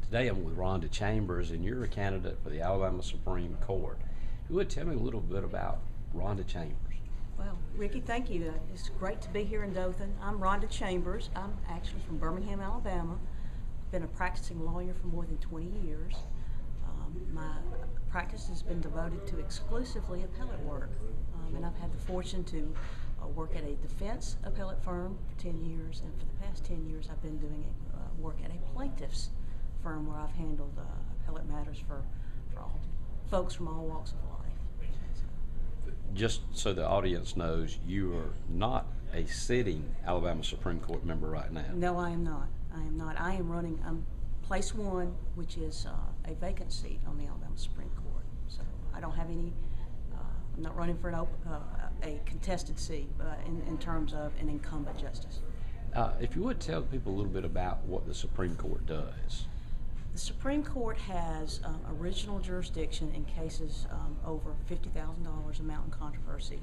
Today I'm with Rhonda Chambers, and you're a candidate for the Alabama Supreme Court. You would tell me a little bit about Rhonda Chambers. Well, Ricky, thank you. It's great to be here in Dothan. I'm Rhonda Chambers. I'm actually from Birmingham, Alabama. Been a practicing lawyer for more than 20 years. My practice has been devoted to exclusively appellate work, and I've had the fortune to work at a defense appellate firm for 10 years, and for the past 10 years I've been doing work at a plaintiff's firm where I've handled appellate matters for all folks from all walks of life. Just so the audience knows, you are not a sitting Alabama Supreme Court member right now. No, I am not. I am not. I am running place one, which is a vacant seat on the Alabama Supreme Court. So I don't have any. I'm not running for a contested seat in terms of an incumbent justice. If you would tell people a little bit about what the Supreme Court does. The Supreme Court has original jurisdiction in cases over $50,000 amount in controversy.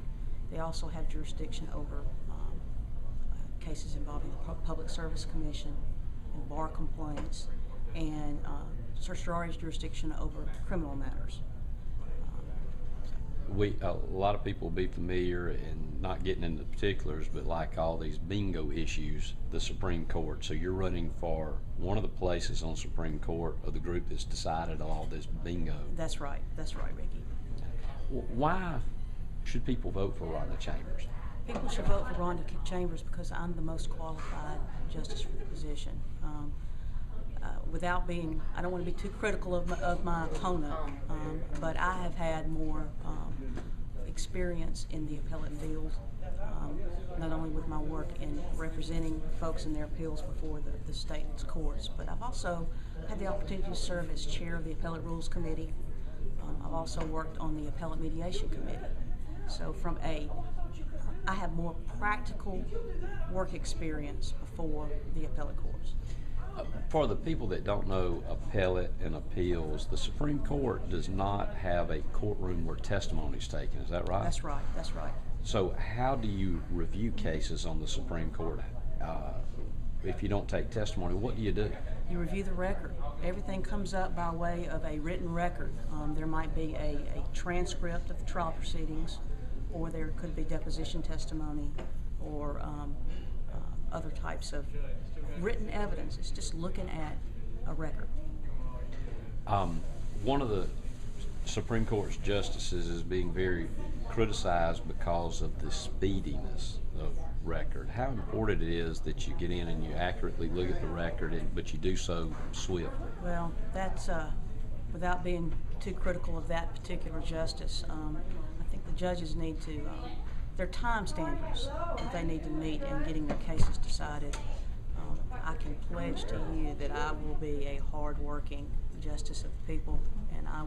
They also have jurisdiction over cases involving the Public Service Commission and bar complaints, and certiorari's jurisdiction over criminal matters. A lot of people will be familiar and not getting into particulars, but like all these bingo issues, the Supreme Court. So you're running for one of the places on Supreme Court of the group that's decided all this bingo. That's right. That's right, Ricky. Why should people vote for Rhonda Chambers? People should vote for Rhonda Chambers because I'm the most qualified justice for the position. Without being, I don't want to be too critical of my opponent, but I have had more experience in the appellate field, not only with my work in representing folks in their appeals before the state's courts, but I've also had the opportunity to serve as chair of the Appellate Rules Committee. I've also worked on the Appellate Mediation Committee. So I have more practical work experience before the appellate courts. For the people that don't know appellate and appeals, the Supreme Court does not have a courtroom where testimony is taken. Is that right? That's right. That's right. So how do you review cases on the Supreme Court? If you don't take testimony, what do you do? You review the record. Everything comes up by way of a written record. There might be a transcript of the trial proceedings, or there could be deposition testimony, or other types of written evidence. It's just looking at a record. One of the Supreme Court's justices is being very criticized because of the speediness of record. How important it is that you get in and you accurately look at the record, but you do so swiftly. Well, that's without being too critical of that particular justice. I think the judges need to, their time standards that they need to meet in getting their cases decided. I can pledge to you that I will be a hard-working justice of the people, and I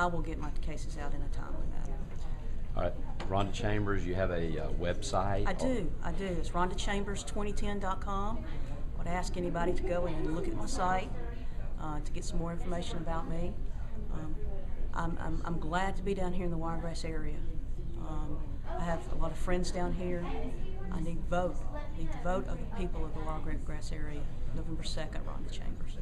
will get my cases out in a timely manner. All right, Rhonda Chambers, you have a website? I do. It's RhondaChambers2010.com. I would ask anybody to go in and look at my site to get some more information about me. I'm glad to be down here in the Wiregrass area. I have a lot of friends down here. I need the vote. I need the vote of the people of the Wiregrass area. November 2nd, Rhonda Chambers.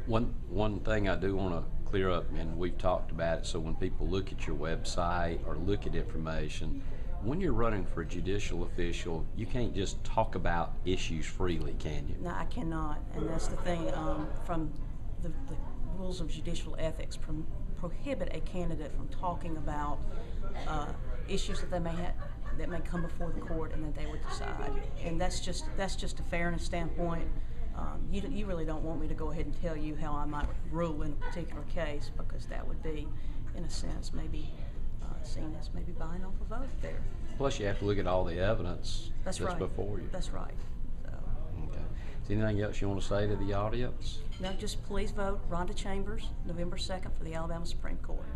One thing I do want to clear up, and we've talked about it, so when people look at your website or look at information, when you're running for a judicial official, you can't just talk about issues freely, can you? No, I cannot, and that's the thing. From the rules of judicial ethics prohibit a candidate from talking about issues that they may have, that may come before the court and that they would decide. And that's just a fairness standpoint. You really don't want me to go ahead and tell you how I might rule in a particular case, because that would be, in a sense, maybe seen as maybe buying off a vote there. Plus, you have to look at all the evidence that's right. before you. That's right. So. Okay. Is there anything else you want to say to the audience? No, just please vote Rhonda Chambers, November 2nd for the Alabama Supreme Court.